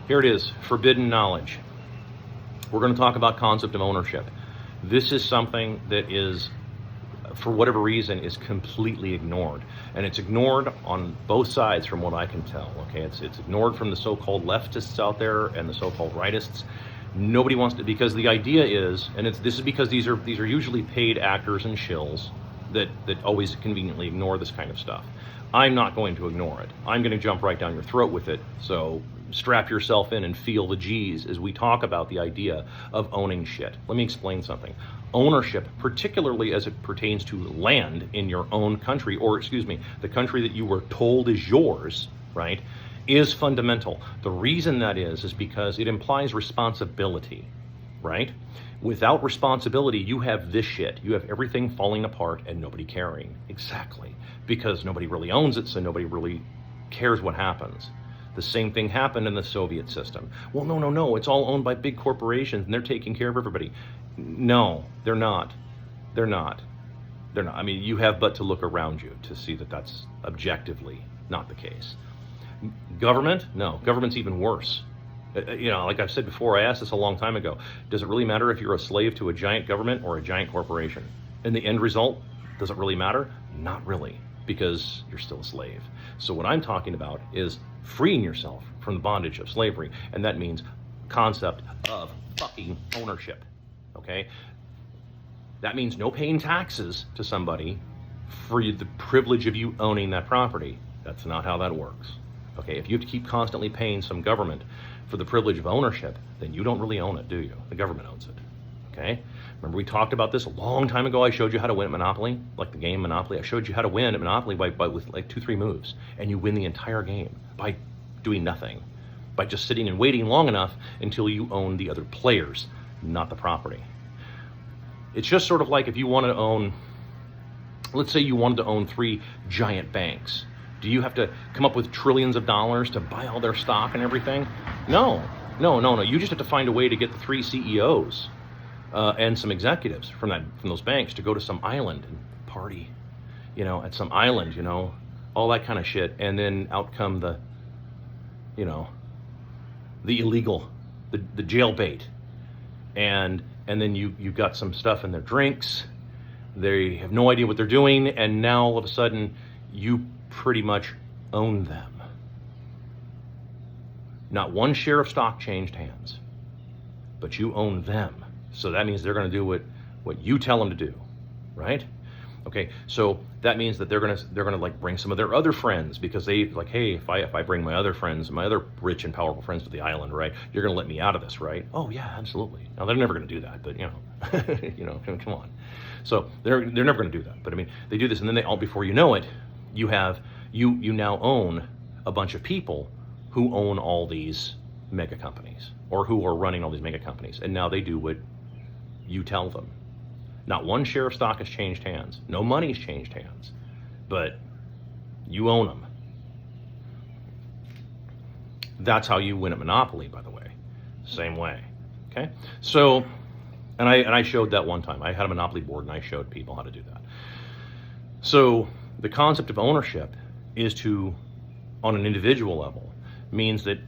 Here it is, forbidden knowledge. We're going to talk about concept of ownership. This is something that is, for whatever reason, is completely ignored. And it's ignored on both sides from what I can tell, okay? It's ignored from the so-called leftists out there and the so-called rightists. Nobody wants to, because the idea is, and this is because these are usually paid actors and shills that always conveniently ignore this kind of stuff. I'm not going to ignore it. I'm going to jump right down your throat with it. So strap yourself in and feel the G's as we talk about the idea of owning shit. Let me explain something. Ownership, particularly as it pertains to land in your own country, or excuse me, the country that you were told is yours, right, is fundamental. The reason that is because it implies responsibility, right? Without responsibility, you have this shit. You have everything falling apart and nobody caring. Exactly. Because nobody really owns it, so nobody really cares what happens. The same thing happened in the Soviet system. Well, no, it's all owned by big corporations and they're taking care of everybody. No, they're not. They're not. I mean, you have but to look around you to see that that's objectively not the case. Government? No, government's even worse. You know, like I've said before, I asked this a long time ago. Does it really matter if you're a slave to a giant government or a giant corporation? And the end result, does it really matter? Not really, because you're still a slave. So what I'm talking about is freeing yourself from the bondage of slavery, and that means concept of fucking ownership, okay? That means no paying taxes to somebody for the privilege of you owning that property. That's not how that works, okay? If you have to keep constantly paying some government for the privilege of ownership, then you don't really own it, do you? The government owns it, okay? Remember we talked about this a long time ago. I showed you how to win at Monopoly, like the game Monopoly. I showed you how to win at Monopoly with like 2-3 moves, and you win the entire game by doing nothing, by just sitting and waiting long enough until you own the other players, not the property. It's just sort of like if you want to own, let's say you wanted to own 3 giant banks. Do you have to come up with trillions of dollars to buy all their stock and everything? No. You just have to find a way to get the 3 CEOs and some executives from those banks to go to some island and party, you know, at some island, you know, all that kind of shit. And then out come the, you know, the illegal, the jail bait. And then you got some stuff in their drinks. They have no idea what they're doing. And now all of a sudden you pretty much own them. Not one share of stock changed hands, but you own them. So that means they're going to do what you tell them to do, right? Okay, so that means that they're gonna like bring some of their other friends, because they like, hey, if I bring my other friends, my other rich and powerful friends to the island, right? You're gonna let me out of this, right? Oh yeah, absolutely. Now they're never gonna do that, but you know, you know, come on. So they're never gonna do that. But I mean, they do this, and then they all, before you know it, you now own a bunch of people who own all these mega companies, or who are running all these mega companies, and now they do what you tell them. Not one share of stock has changed hands. No money's changed hands, but you own them. That's how you win at Monopoly, by the way. Same way, okay? So, and I showed that one time. I had a Monopoly board and I showed people how to do that. So the concept of ownership is to, on an individual level, means that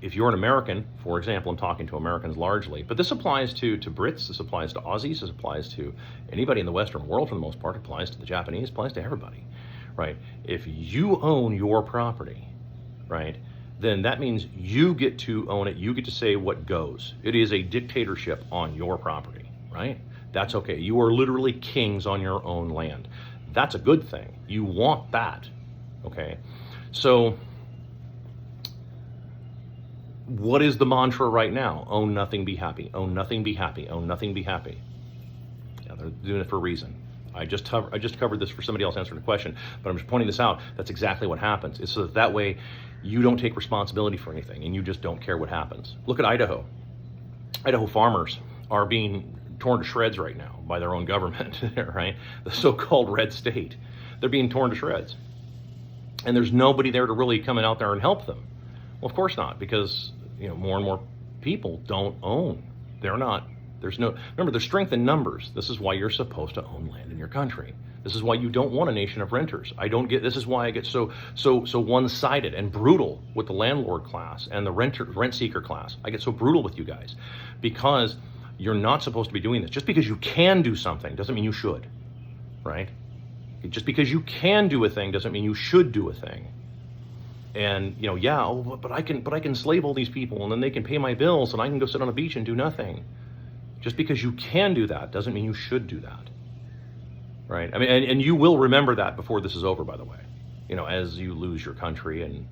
if you're an American, for example, I'm talking to Americans largely, but this applies to Brits, this applies to Aussies, this applies to anybody in the Western world for the most part, it applies to the Japanese, it applies to everybody, right? If you own your property, right, then that means you get to own it, you get to say what goes. It is a dictatorship on your property, right? That's okay. You are literally kings on your own land. That's a good thing. You want that, okay? So, what is the mantra right now? Own nothing, be happy. Own nothing, be happy. Own nothing, be happy. Yeah, they're doing it for a reason. I just covered this for somebody else answering a question, but I'm just pointing this out. That's exactly what happens. It's so that way you don't take responsibility for anything and you just don't care what happens. Look at Idaho. Idaho farmers are being torn to shreds right now by their own government, right? The so-called red state. They're being torn to shreds. And there's nobody there to really come out there and help them. Well, of course not, because you know more and more people don't own. Remember, there's strength in numbers. This is why you're supposed to own land in your country. This is why you don't want a nation of renters. This is why I get so one-sided and brutal with the landlord class and the rent seeker class. I get so brutal with you guys because you're not supposed to be doing this. Just because you can do something doesn't mean you should, right? Just because you can do a thing doesn't mean you should do a thing. And but I can enslave all these people and then they can pay my bills and I can go sit on a beach and do nothing. Just because you can do that doesn't mean you should do that. Right? I mean, and you will remember that before this is over, by the way, as you lose your country and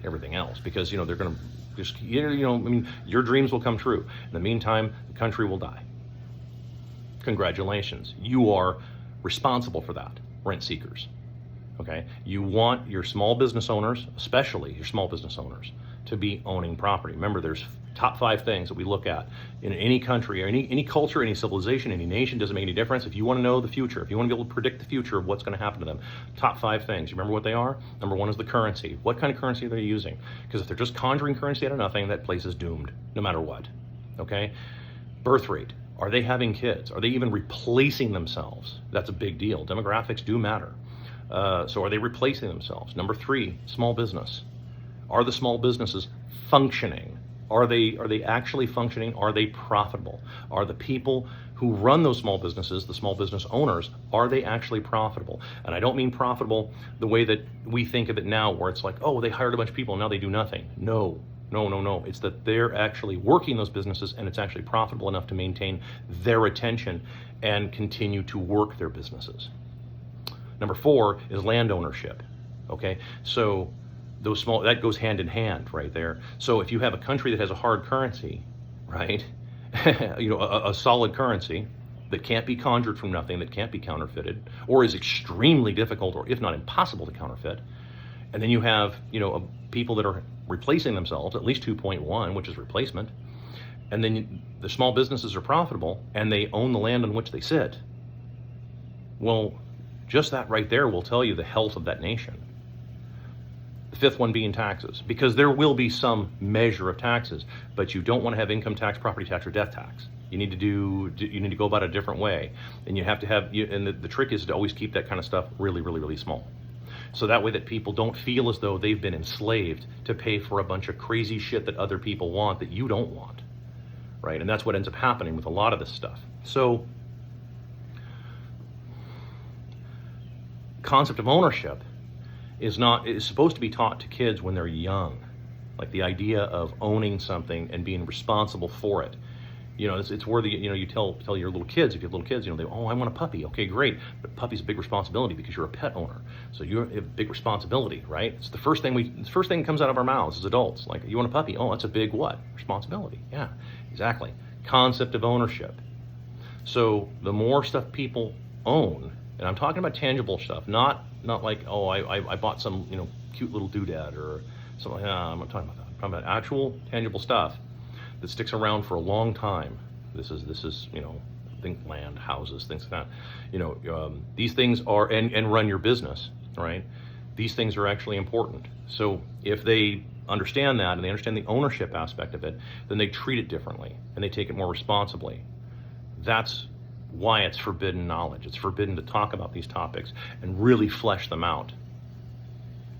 everything else, because, they're going to just, your dreams will come true. In the meantime, the country will die. Congratulations. You are responsible for that, rent seekers. Okay? You want your small business owners, especially your small business owners, to be owning property. Remember, there's top 5 things that we look at in any country or any culture, any civilization, any nation. Doesn't make any difference. If you want to know the future, if you want to be able to predict the future of what's going to happen to them, top 5 things. You remember what they are? Number 1 is the currency. What kind of currency are they using? Because if they're just conjuring currency out of nothing, that place is doomed, no matter what. Okay? Birth rate. Are they having kids? Are they even replacing themselves? That's a big deal. Demographics do matter. So are they replacing themselves? Number 3, small business. Are the small businesses functioning? Are they actually functioning? Are they profitable? Are the people who run those small businesses, the small business owners, are they actually profitable? And I don't mean profitable the way that we think of it now, where it's like, oh, they hired a bunch of people and now they do nothing. No. It's that they're actually working those businesses and it's actually profitable enough to maintain their attention and continue to work their businesses. Number 4 is land ownership. Okay, so those small, that goes hand in hand right there. So if you have a country that has a hard currency, right, a solid currency that can't be conjured from nothing, that can't be counterfeited, or is extremely difficult or if not impossible to counterfeit, and then you have people that are replacing themselves, at least 2.1, which is replacement, and then the small businesses are profitable and they own the land on which they sit. Well, just that right there will tell you the health of that nation. The 5th one being taxes, because there will be some measure of taxes, but you don't want to have income tax, property tax, or death tax. You need to go about it a different way, and you have to have. And the trick is to always keep that kind of stuff really, really, really small, so that way that people don't feel as though they've been enslaved to pay for a bunch of crazy shit that other people want that you don't want, right? And that's what ends up happening with a lot of this stuff. So, concept of ownership is supposed to be taught to kids when they're young, like the idea of owning something and being responsible for it. It's where you tell your little kids, if you have little kids, I want a puppy. Okay, great, but puppy's a big responsibility because you're a pet owner, so you have a big responsibility, right? It's the first thing that comes out of our mouths as adults. Like, you want a puppy? Oh, that's a big what? Responsibility. Yeah, exactly. Concept of ownership. So the more stuff people own, and I'm talking about tangible stuff, not like, oh, I bought some cute little doodad or something. I'm not talking about that. I'm talking about actual tangible stuff that sticks around for a long time. This is think land, houses, things like that. These things are and run your business, right? These things are actually important. So if they understand that and they understand the ownership aspect of it, then they treat it differently and they take it more responsibly. That's why it's forbidden knowledge. It's forbidden to talk about these topics and really flesh them out.